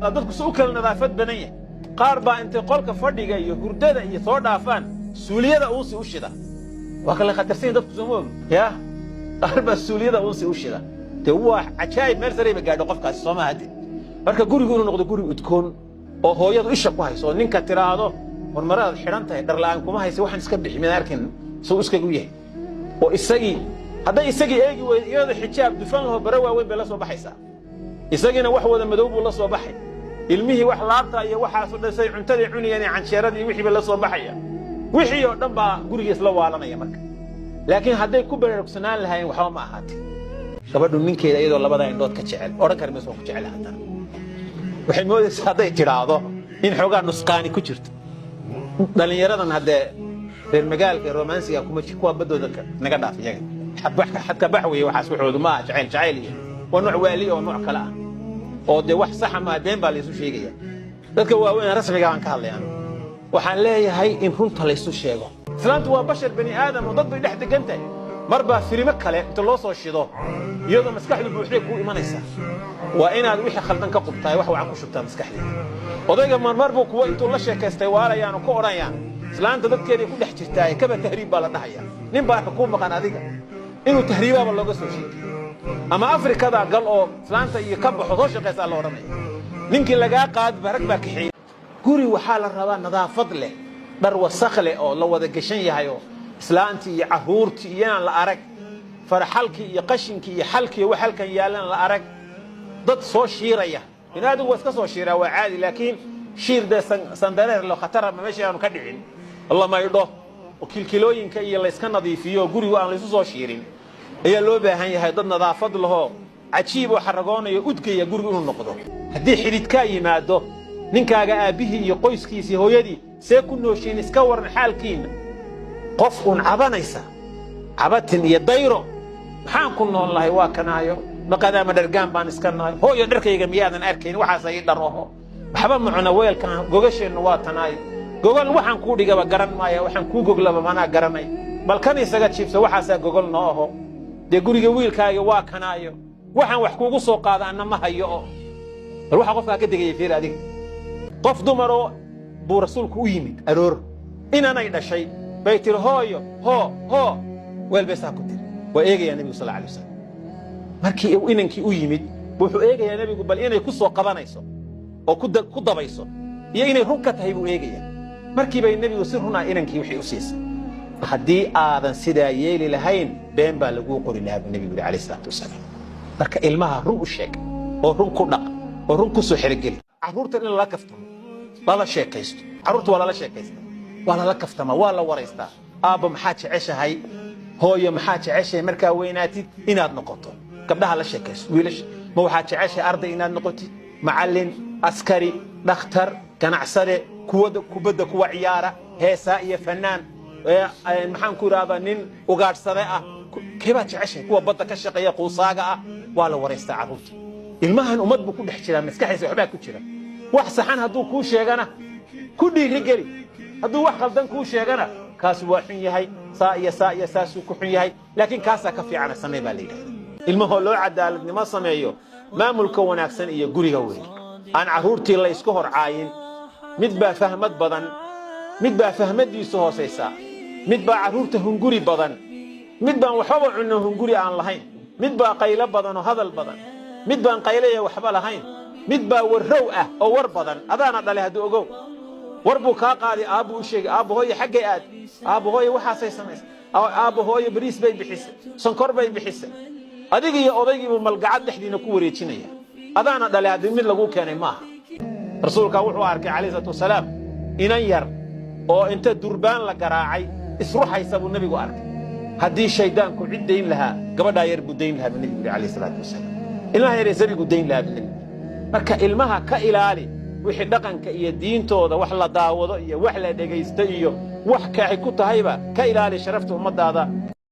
dadku soo kala nadaafad banaya qaar baa intay qolka fadhiga iyo hurdada iyo soo dhaafaan suuliyada uu si u shida waa kala khatarsan dadku soo ya qaar baa suuliyada uu si u shida te waa ajaayib meel sare ba gaadho qofkaas soo ma hadi marka gurigu inuu noqdo guri udkoon oo hooyadu isha ku hayso ninka tiraado hormarada xiran tahay dhar la'aan kuma hayso waxaan iska bixin arkin soo iska u yahay oo isagii hadday isagii eegi way iyada xijaab dufan oo barawa weyn bela soo baxaysa isagina wax wada madow buu la soo baxay ilmihi wax laabta iyo waxa soo dhisay cuntada cuniyeen cansheeradii wixii ba la soo baxaya wixii oo dhan baa guriga isla waalanaya marka laakiin hadday ku baraarugsanaan lahayn waxa ma ahaatay gabadhu ninkeeda iyadoo labada indhood ka jecel oran karma soo ku jecel hadda waxay moodaysaa hadday tiraado in xogaa nusqaani ku jirto dhalinyaradan hadee reer magaalka romansiga kuma jiro kuwa badooda naga dhaaf iyaga xadka baxway waxaas wuxuu ma jacayl waa nooc waali oo nooc kala ah oo de wax sax ma been baa la isu sheegaya dadka waaweyn rasmiga aan ka hadlayaan waxaan leeyahay in runta la isu sheego islaantu waa bashar bani aadam oo dad bay dhex degantahay marba firimo kale inta loo soo shido iyadoo maskaxdu buuxday ku imanaysa waa inaad wixii khaldan ka qubtay wax wacan ku shubtaa maskaxda odayga marmar buu kuwa intuu la sheekaystay waalayaan oo ku oranayaan islaanta dadkeedii ku dhex jirtaa kaba tahriib baa la dhahaya nin baa ku maqan adiga inuu tahriibaba looga soo sheegay ama afrikada gal oo islaanta iyo ka baxo soo shaqeysa la oranay ninkii laga qaad barag baa kixiyay guri waxa la rabaa nadaafad leh dhar wasakh leh oo la wada gashan yahay oo islaantii iyo caruurtii iyo la arag farxalkii iyo qashinkii iyo xalkii wax halkan yaalan la arag dad soo shiiraya inaadu iska soo shiira waa caadi laakiin shiir de sandareer loo khatar ma meesha aanu ka dhicin Allah ma yidho oo kilkilooyinka iyo la iska nadiifiyo gurigu aan la isu soo shiirin ayaa loo baahan yahay dad nadaafad laho cajiib oo xaragoonayo udkaya gurigu inuu noqdo hadii xididka yimaado ninkaaga aabihii iyo qoyskiisa hooyadii see ku nooshiin iska waran xaalkiina qof un cabanaysa cabatin iyo dayro maxaan ku noolahay waa kanaayo maqadaama dhargaan baan iska nahay hooyo dharkayga miyaadan arkayn waxaas ay dharoho waxba macna weelkan gogasheenna waa tanaay gogol waxaan ku dhigaba garan maayo waxaan ku goglaba mana garanay bal kan isaga jiibsa waxaas gogol noo aho de guriga wiilkaaga waa kanaayo waxaan wax kuugu soo qaadaana ma hayo bal waxa qofka ka digay fiir adiga qof dumaro buu rasuulku u yimid aroor inanay dhashay bay tir hooyo ho weel beesa ku tir waa eegaya nabiga sallallahu alayhi wasallam markii uu inankii u yimid wuxuu eegaya nabigu bal inay ku soo qabanayso oo ku dabayso iyo inay run ka tahay buu eegaya markii bay nabigu si runa inankii wixii u siisay haddii aadan sidaa yeeli lahayn been baa lagu qori lahaa nabigu alayhi salaatu wasalaam marka ilmaha run u sheeg oo run ku dhaq oo run ku soo xirgeli caruurta in la kaftamo la sheekaysto caruurta waa la sheekaysto waa la kaftama waa la wareystaa aaba maxaa jeceshahay hooyo maxaa jeceshahay marka weynaatid inaad noqoto gabdhaha la sheekaysto wiilash ma waxaa jeceshahay arday inaad noqotid macallin askari dhakhtar ganacsade kubadda kuwa ciyaara heesa iyo fanaan maxaan ku raaba nin ugaadhsade ah keeba jeceshahay kuwa badda ka shaqeeya quusaaga ah waa la wareystaa caruurta ilmahan umad buu ku dhex jiraa maskaxdiisa waxba ku jira wax saxan hadduu ku sheegana ku dhiiri geli hadduu wax qaldan ku sheegana kaas waa xun yahay saasuu ku xun yahay laakiin kaasa ka fiican samee baa leeyahay ilmaha loo cadaaladnimo sameeyo maamulka wanaagsan iyo guriga weyn aan caruurtii la isku hor caayin mid baa fahmad badan mid baa fahmadiisu hooseysa mid baa caruurta hunguri badan mid baan waxba cunno hunguri aan lahayn mid baa qaylo badan oo hadal badan mid baan qayleeyo waxba lahayn mid baa warrow ah oo war badan adaana dhalay haduu ogow warbu ka qaadi aabu u sheegay aabu hooyo xagee aad aabu hooyo waxaasay samaysay aabu hooyo bariis bay bixisay sonkor bay bixisay adiga iyo odaygiiba malgacad dhexdiina ku wareejinaya adaana dhalay hadii mid lagu keenay maaha rasuulka wuxuu arkay alayhi salatu wasalaam inan yar oo inta durbaan la garaacay isruxaysa buu nabigu arkay haddii shaydaanku cidayn lahaa gabadha yar budayn lahaa nabigu alayhi salatu wasalaam ilmaha yar isagu dayn lahaa marka ilmaha ka ilaali wixii dhaqanka iyo diintooda wax la daawado iyo wax la dhageysto iyo wax ka ay ku tahayba ka ilaali sharafta ummadaada